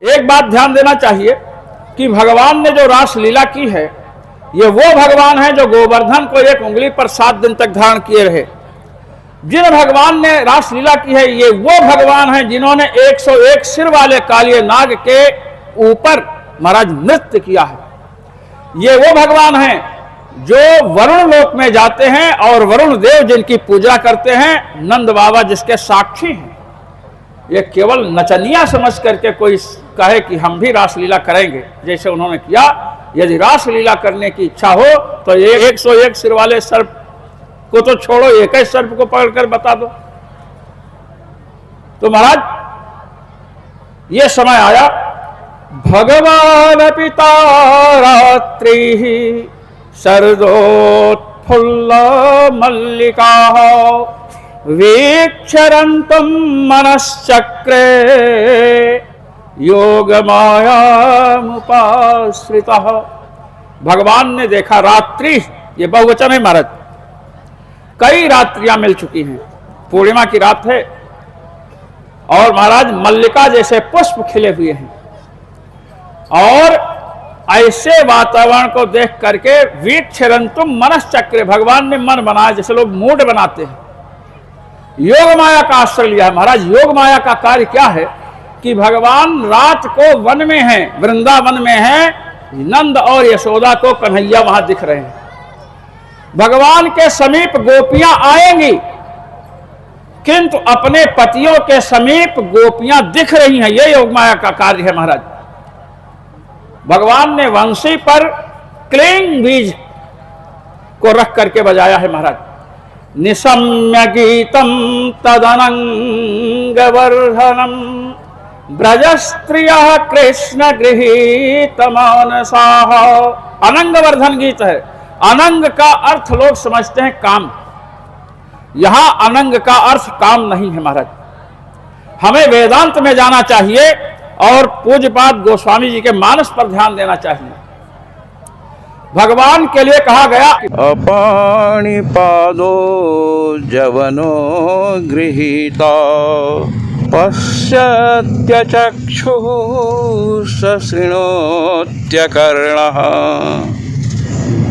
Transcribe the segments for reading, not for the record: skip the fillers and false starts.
एक बात ध्यान देना चाहिए कि भगवान ने जो रासलीला की है, ये वो भगवान है जो गोवर्धन को एक उंगली पर 7 दिन तक धारण किए रहे। जिन भगवान ने रासलीला की है, ये वो भगवान है जिन्होंने 101 सिर वाले कालिए नाग के ऊपर महाराज नृत्य किया है। ये वो भगवान हैं जो वरुण लोक में जाते हैं और वरुण देव जिनकी पूजा करते हैं, नंद बाबा जिसके साक्षी हैं। ये केवल नचनिया समझ करके कोई कहे कि हम भी रासलीला करेंगे जैसे उन्होंने किया। यदि रासलीला करने की इच्छा हो तो 101 सिर वाले सर्प को तो छोड़ो, एक ही सर्प को पकड़कर बता दो। तो महाराज ये समय आया, भगवान पिता रात्रि शरदोत्फुल्ल मल्लिका वीक्षरन्तुं मनश्चक्रे योग मायामुपाश्रितः। भगवान ने देखा रात्रि, ये बहुवचन है महाराज, कई रात्रियां मिल चुकी हैं। पूर्णिमा की रात है और महाराज मल्लिका जैसे पुष्प खिले हुए हैं और ऐसे वातावरण को देख करके वीक्षरन्तुं मनश्चक्रे, भगवान ने मन बनाया जैसे लोग मूड बनाते हैं। योग माया का आश्रय लिया है महाराज। योग माया का कार्य क्या है कि भगवान रात को वन में हैं, वृंदावन में हैं, नंद और यशोदा को कन्हैया वहां दिख रहे हैं। भगवान के समीप गोपियां आएंगी किंतु अपने पतियों के समीप गोपियां दिख रही हैं। यह योग माया का कार्य है महाराज। भगवान ने वंशी पर क्लीं बीज को रख करके बजाया है महाराज। निशम्य गीतम तदनंगवर्धनम ब्रजस्त्रियः कृष्ण गृहीत मानसाः। अनंगवर्धन गीत है। अनंग का अर्थ लोग समझते हैं काम, यहां अनंग का अर्थ काम नहीं है महाराज। हमें वेदांत में जाना चाहिए और पूज्यपाद गोस्वामी जी के मानस पर ध्यान देना चाहिए। भगवान के लिए कहा गया, अपाणिपादो जवनो गृहीता पश्यत्य चक्षुः सशृणोत्य कर्णः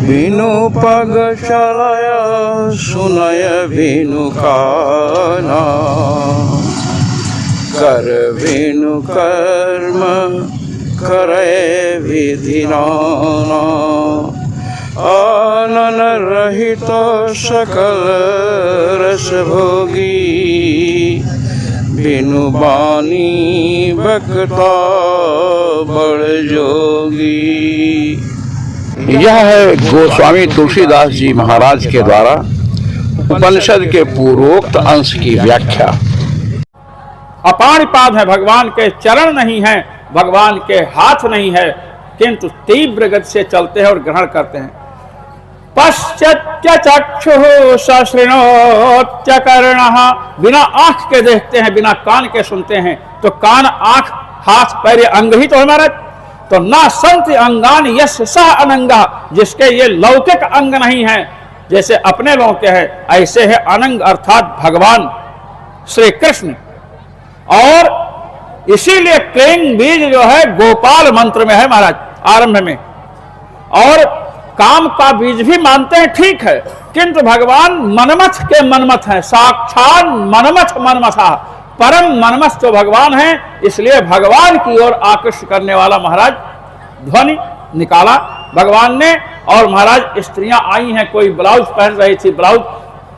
विनुपगशलय सुनय विनुकाना कर विनु कर्म करे विधिनाना आनन रहित सकल रस भोगी बिनु बानी बकता बड़ जोगी। यह है गोस्वामी तुलसीदास जी महाराज के द्वारा उपनिषद के पूर्वोक्त अंश की व्याख्या। अपाणिपाद है, भगवान के चरण नहीं है, भगवान के हाथ नहीं है, किंतु तीव्र गति से चलते हैं और ग्रहण करते हैं। पश्यत्य चक्षुः सशृणोत्य कर्णः, बिना आंख के देखते हैं, बिना कान के सुनते हैं। तो कान, आंख, हाथ, पैर अंग ही तो है महाराज। तो ना संत अंगान यश सह अनंगा, जिसके ये लौकिक अंग नहीं है जैसे अपने लोगों के हैं, ऐसे है अनंग अर्थात भगवान श्री कृष्ण। और इसीलिए क्लीं बीज जो है गोपाल मंत्र में है महाराज आरंभ में। और काम का बीज भी मानते हैं, ठीक है, किंतु भगवान मनमथ के मनमथ हैं, साक्षात मनमथ मनमथा, परम मनमथ तो भगवान हैं। इसलिए भगवान की ओर आकृष्ट करने वाला महाराज ध्वनि निकाला भगवान ने। और महाराज स्त्रियां आई हैं, कोई ब्लाउज पहन रही थी, ब्लाउज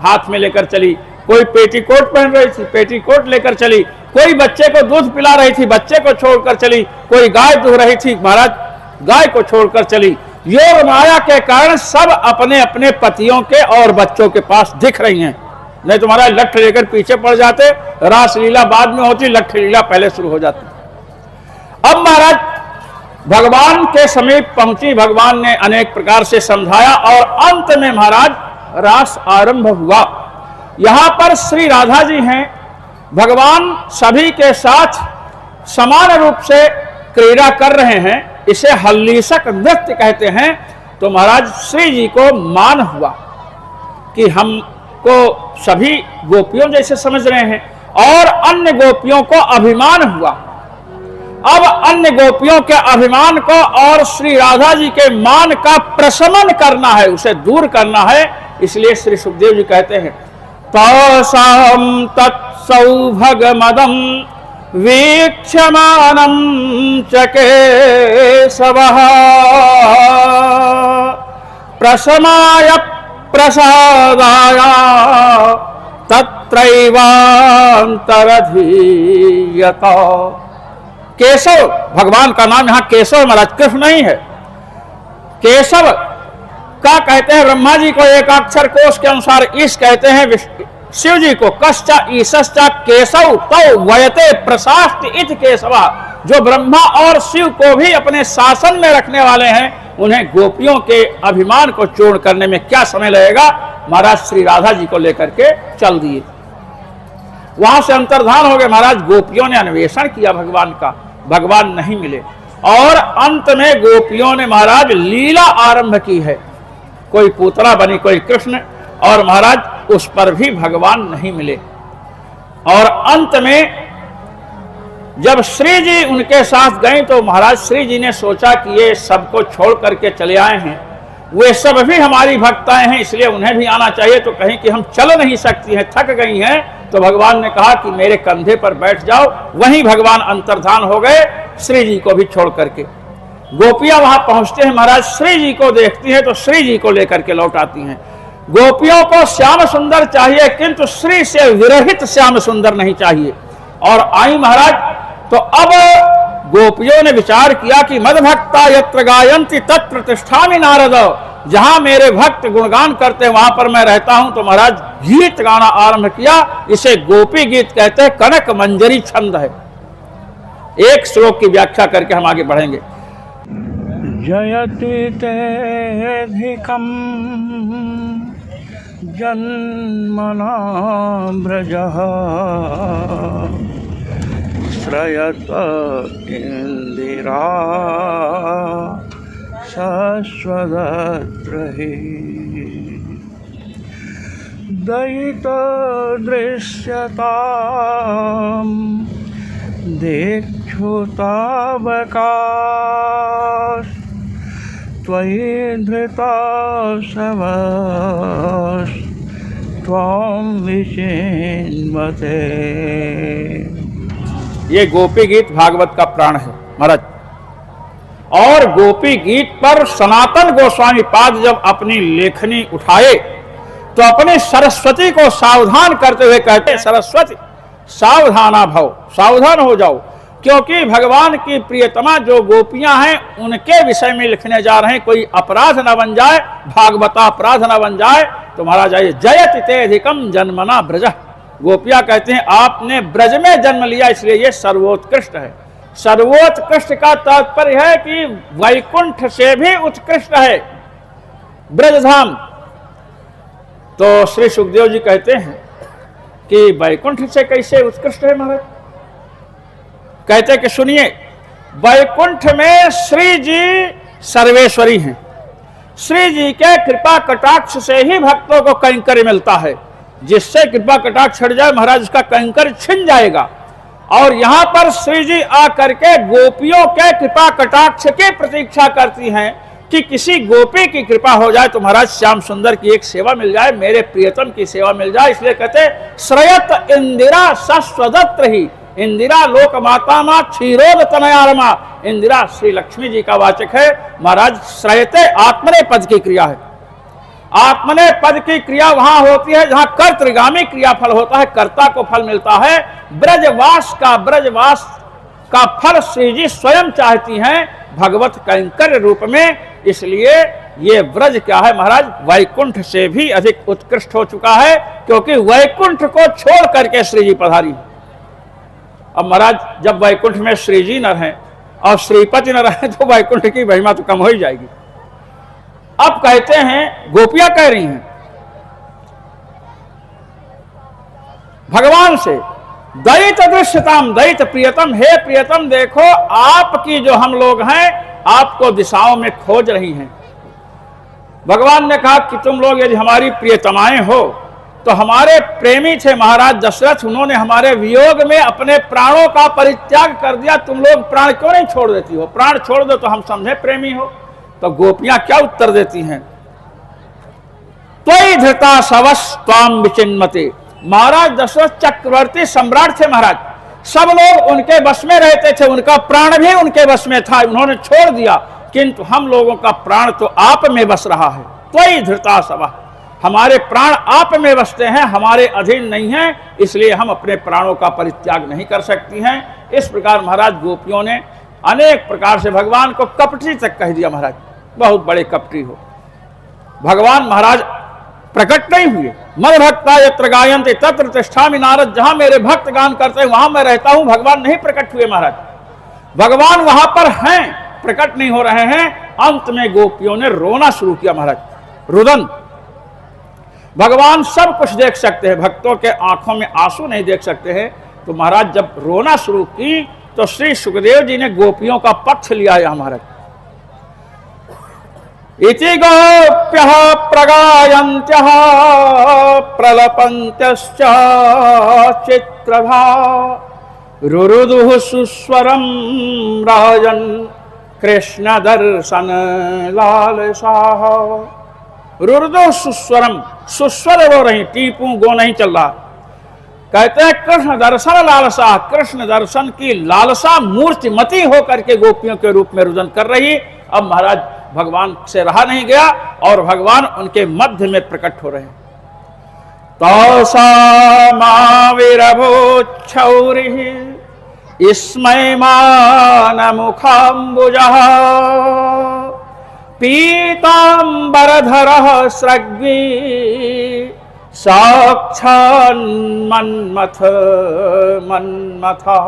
हाथ में लेकर चली, कोई पेटीकोट पहन रही थी, पेटीकोट लेकर चली, कोई बच्चे को दूध पिला रही थी, बच्चे को छोड़कर चली, कोई गाय दूह रही थी, महाराज गाय को छोड़कर चली। योग माया के कारण सब अपने अपने पतियों के और बच्चों के पास दिख रही हैं। नहीं तो महाराज लठ लेकर पीछे पड़ जाते, रासलीला बाद में होती, लठ लीला पहले शुरू हो जाती। अब महाराज भगवान के समीप पहुंची, भगवान ने अनेक प्रकार से समझाया और अंत में महाराज रास आरंभ हुआ। यहां पर श्री राधा जी हैं, भगवान सभी के साथ समान रूप से क्रीड़ा कर रहे हैं। इसे हल्लीसक नृत्य कहते हैं। तो महाराज श्री जी को मान हुआ कि हमको सभी गोपियों जैसे समझ रहे हैं, और अन्य गोपियों को अभिमान हुआ। अब अन्य गोपियों के अभिमान को और श्री राधा जी के मान का प्रशमन करना है, उसे दूर करना है। इसलिए श्री सुखदेव जी कहते हैं तौसाम तत्सौभगमदम वीक्षमानं च केशवः प्रशमाय प्रसादाय तत्रैवान्तरधीयत। केशव भगवान का नाम यहाँ केशव महाराज, कृष्ण नहीं है। केशव का कहते हैं ब्रह्मा जी को एकाक्षर कोश के अनुसार ईश कहते हैं, शिव जी को कश्चा ईशश्चा केशव तो वयते प्रशास्त इत केशवा। जो ब्रह्मा और शिव को भी अपने शासन में रखने वाले हैं, उन्हें गोपियों के अभिमान को चूर्ण करने में क्या समय लगेगा। महाराज श्री राधा जी को लेकर के चल दिए, वहां से अंतर्धान हो गए। महाराज गोपियों ने अन्वेषण किया भगवान का, भगवान नहीं मिले और अंत में गोपियों ने महाराज लीला आरंभ की है। कोई पूतना बनी, कोई कृष्ण, और महाराज उस पर भी भगवान नहीं मिले। और अंत में जब श्री जी उनके साथ गए तो महाराज श्री जी ने सोचा कि ये सबको छोड़ करके चले आए हैं, वे सब भी हमारी भक्ताएं हैं, इसलिए उन्हें भी आना चाहिए। तो कहीं कि हम चल नहीं सकती हैं, थक गई हैं, तो भगवान ने कहा कि मेरे कंधे पर बैठ जाओ। वहीं भगवान अंतर्धान हो गए श्री जी को भी छोड़ करके। गोपियां वहां पहुंचते हैं, महाराज श्री जी को देखती हैं तो श्री जी को लेकर के लौट आती हैं। गोपियों को श्याम सुंदर चाहिए, किंतु श्री से विरहित श्याम सुंदर नहीं चाहिए। और आई महाराज, तो अब गोपियों ने विचार किया कि मद भक्ता यत्र गायन्ति तत्र तिष्ठामि नारद। जहां मेरे भक्त गुणगान करते हैं वहां पर मैं रहता हूं। तो महाराज गीत गाना आरंभ किया। इसे गोपी गीत कहते हैं, कनक मंजरी छंद है। एक श्लोक की व्याख्या करके हम आगे बढ़ेंगे। जयति तेऽधिकं जन्मना ब्रजः श्रयत इंदिरा शाश्वतत्रहि दयित दृश्यताम् देक्षुतावकाश त्वयि धृता शवश त्वां विचिन्वते। ये गोपी गीत भागवत का प्राण है महाराज। और गोपी गीत पर सनातन गोस्वामी पाद जब अपनी लेखनी उठाए तो अपनी सरस्वती को सावधान करते हुए कहते, सरस्वती सावधाना भव, सावधान हो जाओ, क्योंकि भगवान की प्रियतमा जो गोपियां हैं उनके विषय में लिखने जा रहे हैं। कोई अपराध न बन जाए, भागवता अपराध न बन जाए। तो महाराज आइए, जयति तेऽधिकं जन्मना ब्रजः। गोपियां कहते हैं आपने ब्रज में जन्म लिया, इसलिए ये सर्वोत्कृष्ट है। सर्वोत्कृष्ट का तात्पर्य है कि वैकुंठ से भी उत्कृष्ट है ब्रजधाम। तो श्री सुखदेव जी कहते हैं कि वैकुंठ से कैसे उत्कृष्ट है महाराज। कहते कि सुनिए, वैकुंठ में श्री जी सर्वेश्वरी हैं। श्री जी के कृपा कटाक्ष से ही भक्तों को कैंकर्य मिलता है। जिससे कृपा कटाक्ष हट जाए महाराज उसका कैंकर छिन जाएगा। और यहां पर श्री जी आकर के गोपियों के कृपा कटाक्ष की प्रतीक्षा करती हैं कि किसी गोपी की कृपा हो जाए तो महाराज श्याम सुंदर की एक सेवा मिल जाए, मेरे प्रियतम की सेवा मिल जाए। इसलिए कहते श्रयत इंदिरा सस्वदत्र ही। इंदिरा लोक माता मां क्षीरोद तनयारमा। इंदिरा श्री लक्ष्मी जी का वाचक है महाराज। श्रयते आत्मने पद की क्रिया है। आत्मने पद की क्रिया वहां होती है जहां कर्तृगामी क्रियाफल होता है, कर्ता को फल मिलता है। ब्रजवास का फल श्री जी स्वयं चाहती हैं भगवत कैंकर्य रूप में। इसलिए ये ब्रज क्या है महाराज, वैकुंठ से भी अधिक उत्कृष्ट हो चुका है, क्योंकि वैकुंठ को छोड़ करके श्री जी पधारी। अब महाराज जब वैकुंठ में श्री जी न रहें और श्रीपति न रहे तो वैकुंठ की महिमा तो कम हो ही जाएगी। अब कहते हैं, गोपियां कह रही हैं भगवान से, दयित दृश्यताम, दयित प्रियतम, हे प्रियतम देखो आपकी जो हम लोग हैं आपको दिशाओं में खोज रही हैं। भगवान ने कहा कि तुम लोग यदि हमारी प्रियतमाएं हो तो हमारे प्रेमी थे महाराज दशरथ, उन्होंने हमारे वियोग में अपने प्राणों का परित्याग कर दिया। तुम लोग प्राण क्यों नहीं छोड़ देती हो? प्राण छोड़ दो तो हम समझे प्रेमी हो। तो गोपियां क्या उत्तर देती हैं? त्वयि धृता सवस त्वाम विचिन्मते। महाराज दशरथ चक्रवर्ती सम्राट थे महाराज, सब लोग उनके वश में रहते थे, उनका प्राण भी उनके वश में था, उन्होंने छोड़ दिया, किंतु हम लोगों का प्राण तो आप में बस रहा है। त्वयि धृता सवः, हमारे प्राण आप में बसते हैं, हमारे अधीन नहीं है, इसलिए हम अपने प्राणों का परित्याग नहीं कर सकती हैं। इस प्रकार महाराज गोपियों ने अनेक प्रकार से भगवान को कपटी तक कह दिया। महाराज बहुत बड़े कपटी हो। भगवान महाराज प्रकट नहीं हुए। मन भक्ता यत्र गायन्ते तत्र तिष्ठामि नारद, जहां मेरे भक्त गान करते हैं वहां मैं रहता हूं। भगवान नहीं प्रकट हुए महाराज, भगवान वहां पर हैं, प्रकट नहीं हो रहे हैं। अंत में गोपियों ने रोना शुरू किया महाराज, रुदन। भगवान सब कुछ देख सकते हैं, भक्तों के आंखों में आंसू नहीं देख सकते हैं। तो महाराज जब रोना शुरू की तो श्री सुखदेव जी ने गोपियों का पक्ष लिया है महाराज। इति गोप्यः प्रगायन्त्यः प्रलपन्त्यश्च चित्रधा रुरुदुः सुस्वरं राजन् कृष्ण दर्शन लालसाः। रुरुदुः सुस्वरम, सुस्वर रो रही, टीपू गो नहीं चल रहा। कहते हैं कृष्ण दर्शन लालसा, कृष्ण दर्शन की लालसा मूर्तिमती होकर के गोपियों के रूप में रुदन कर रही। अब महाराज भगवान से रहा नहीं गया और भगवान उनके मध्य में प्रकट हो रहे हैं। तौसामाविरभूच्छौरिः स्मयमानमुखाम्बुजः पीताम्बरधरः स्रग्वी साक्षान्मन्मथ मन्मथः।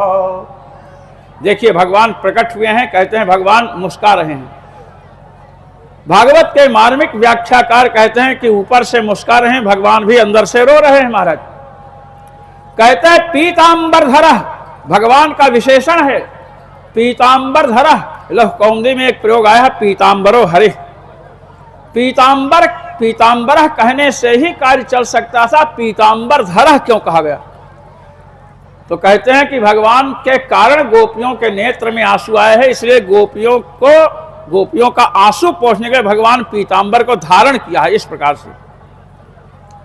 देखिए भगवान प्रकट हुए हैं, कहते हैं भगवान मुस्का रहे हैं। भागवत के मार्मिक व्याख्याकार कहते हैं कि ऊपर से मुस्का रहे हैं, भगवान भी अंदर से रो रहे हैं महाराज। कहते हैं पीताम्बरधरः, भगवान का विशेषण है पीताम्बरधरः। लौह कौमुदी में एक प्रयोग आया है पीताम्बरो हरे। पीताम्बर, पीताम्बरः कहने से ही कार्य चल सकता था, पीताम्बरधरः क्यों कहा गया? तो कहते हैं कि भगवान के कारण गोपियों के नेत्र में आंसू आए हैं, इसलिए गोपियों का आंसू पोंछने के भगवान पीताम्बर को धारण किया है। इस प्रकार से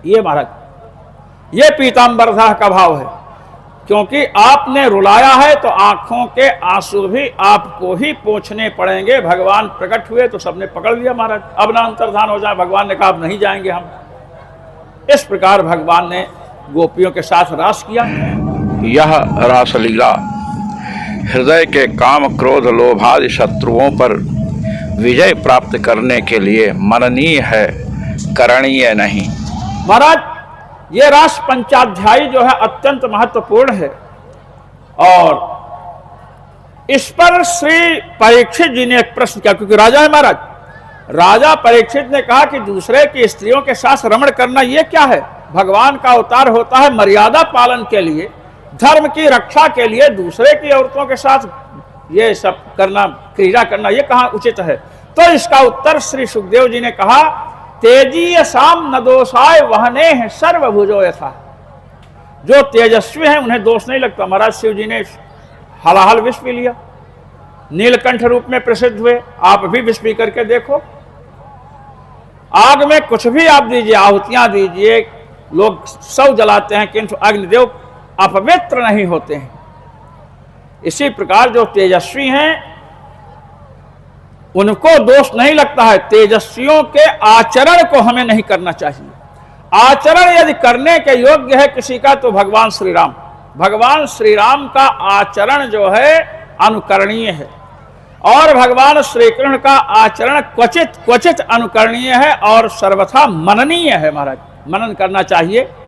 ये महाराज, ये पीताम्बरधरः का भाव है, क्योंकि आपने रुलाया है तो आंखों के आंसू भी आपको ही पोंछने पड़ेंगे। भगवान प्रकट हुए तो सबने पकड़ लिया महाराज, अब ना अंतर्धान हो जाए। भगवान ने कहा अब नहीं जाएंगे हम। इस प्रकार भगवान ने गोपियों के साथ रास किया। यह रासलीला हृदय के काम क्रोध लोभादि शत्रुओं पर विजय प्राप्त करने के लिए मननीय है, करणीय नहीं। महाराज ये रास पंचाध्यायी जो है अत्यंत महत्वपूर्ण है और इस पर श्री परीक्षित जी ने एक प्रश्न किया, क्योंकि राजा है महाराज। राजा परीक्षित ने कहा कि दूसरे की स्त्रियों के साथ रमण करना ये क्या है? भगवान का अवतार होता है मर्यादा पालन के लिए, धर्म की रक्षा के लिए, दूसरे की औरतों के साथ ये सब करना, क्रीड़ा करना, ये कहाँ उचित है? तो इसका उत्तर श्री सुखदेव जी ने कहा तेजीयसाम न दोषाय वहने हैं सर्वभुजो यथा। जो तेजस्वी हैं उन्हें दोष नहीं लगता। महाराज शिव जी ने हलाहल विष पी लिया, नीलकंठ रूप में प्रसिद्ध हुए। आप भी विष पी करके देखो, आग में कुछ भी आप दीजिए, आहुतियां दीजिए, लोग सब जलाते हैं किंतु अग्निदेव अपवित्र नहीं होते हैं। इसी प्रकार जो तेजस्वी हैं उनको दोष नहीं लगता है। तेजस्वियों के आचरण को हमें नहीं करना चाहिए। आचरण यदि करने के योग्य है किसी का तो भगवान श्री राम, भगवान श्री राम का आचरण जो है अनुकरणीय है और भगवान श्री कृष्ण का आचरण क्वचित क्वचित अनुकरणीय है और सर्वथा मननीय है। महाराज मनन करना चाहिए।